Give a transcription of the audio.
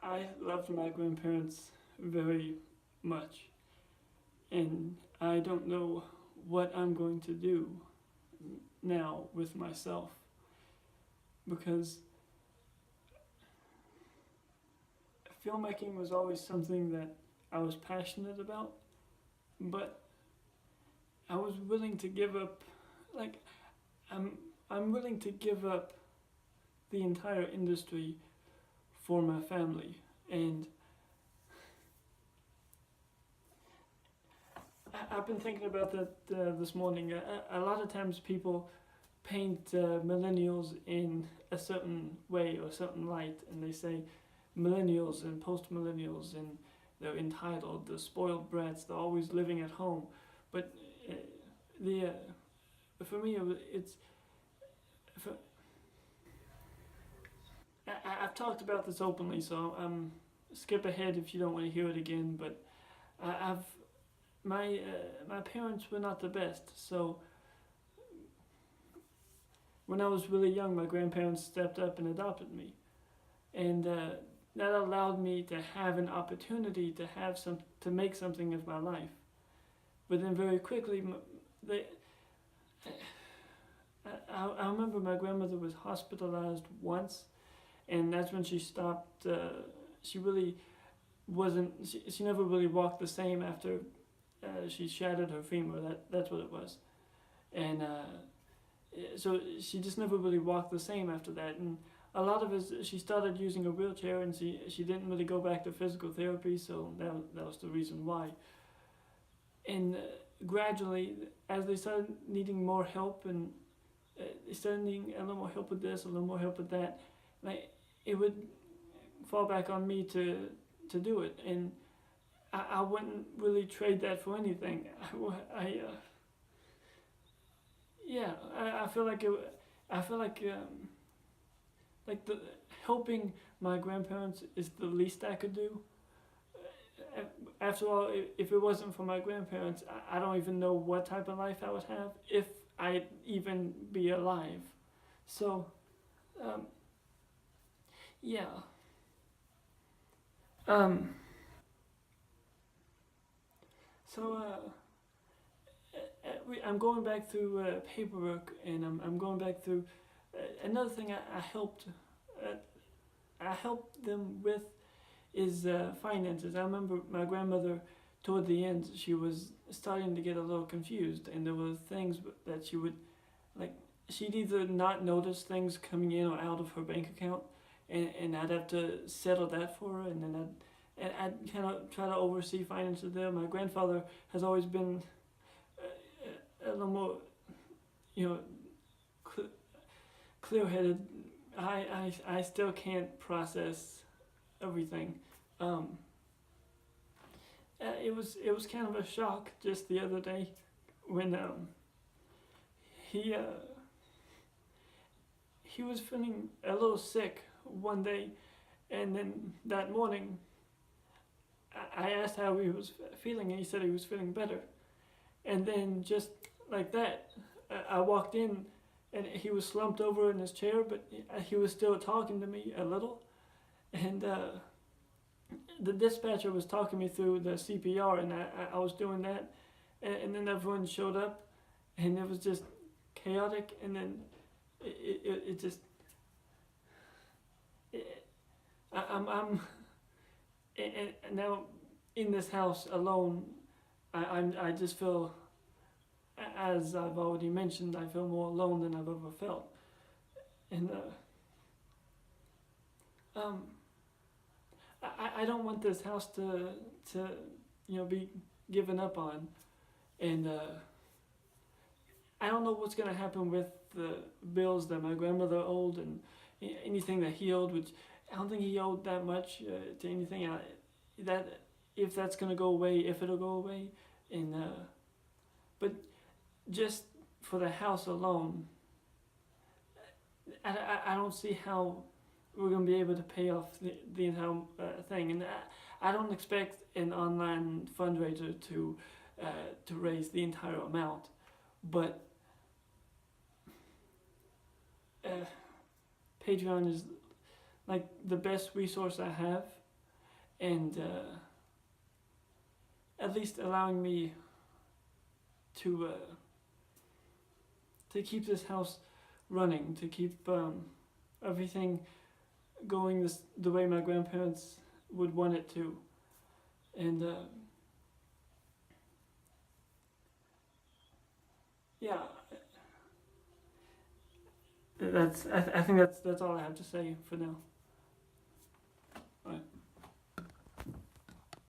I loved my grandparents very much, and I don't know what I'm going to do now with myself because filmmaking was always something that I was passionate about, but I was willing to give up, like, I'm, I'm willing to give up the entire industry for my family. And I've been thinking about that this morning. A lot of times people paint millennials in a certain way or a certain light, and they say millennials and post millennials, and they're entitled, they're spoiled brats, they're always living at home. But uh, the for me, it's. For, I've talked about this openly, so skip ahead if you don't want to hear it again. But I've my parents were not the best, so when I was really young, my grandparents stepped up and adopted me, and that allowed me to have an opportunity to have to make something of my life. But then very quickly, they, I remember my grandmother was hospitalized once, and that's when she stopped. She really wasn't. She never really walked the same after she shattered her femur. That's what it was, and so she just never really walked the same after that. And a lot of it, she started using a wheelchair, and she didn't really go back to physical therapy. So that was the reason why. And gradually, as they started needing more help, and they started needing a little more help with this, a little more help with that, like it would fall back on me to do it, and I wouldn't really trade that for anything. Yeah, I feel like I feel like the helping my grandparents is the least I could do. After all, if it wasn't for my grandparents, I don't even know what type of life I would have if I'd even be alive. So, um, yeah. Um, so, I'm going back through paperwork, and I'm going back through another thing uh, I helped them with is finances. I remember my grandmother, toward the end, she was starting to get a little confused, and there were things that she would, like, she'd either not notice things coming in or out of her bank account, and I'd have to settle that for her, and then I'd kind of try to oversee finances there. My grandfather has always been a little more, you know, cl- clear-headed. I still can't process everything. Um, it was kind of a shock just the other day when he he was feeling a little sick one day, and then that morning I asked how he was feeling, and he said he was feeling better. And then just like that, I walked in, and he was slumped over in his chair, but he was still talking to me a little, and the dispatcher was talking me through the CPR, and I was doing that, and then everyone showed up, and it was just chaotic, and then it just it, I'm and now in this house alone, I just feel, as I've already mentioned, I feel more alone than I've ever felt, and um I don't want this house to be given up on, and I don't know what's gonna happen with the bills that my grandmother owed, and anything that he owed, which I don't think he owed that much to anything. That if that's gonna go away, if it'll go away, and but just for the house alone, I don't see how we're going to be able to pay off the entire thing. And I don't expect an online fundraiser to raise the entire amount, but uh, Patreon is like the best resource I have, and at least allowing me to keep this house running, to keep everything going the way my grandparents would want it to, and yeah, I think that's all I have to say for now.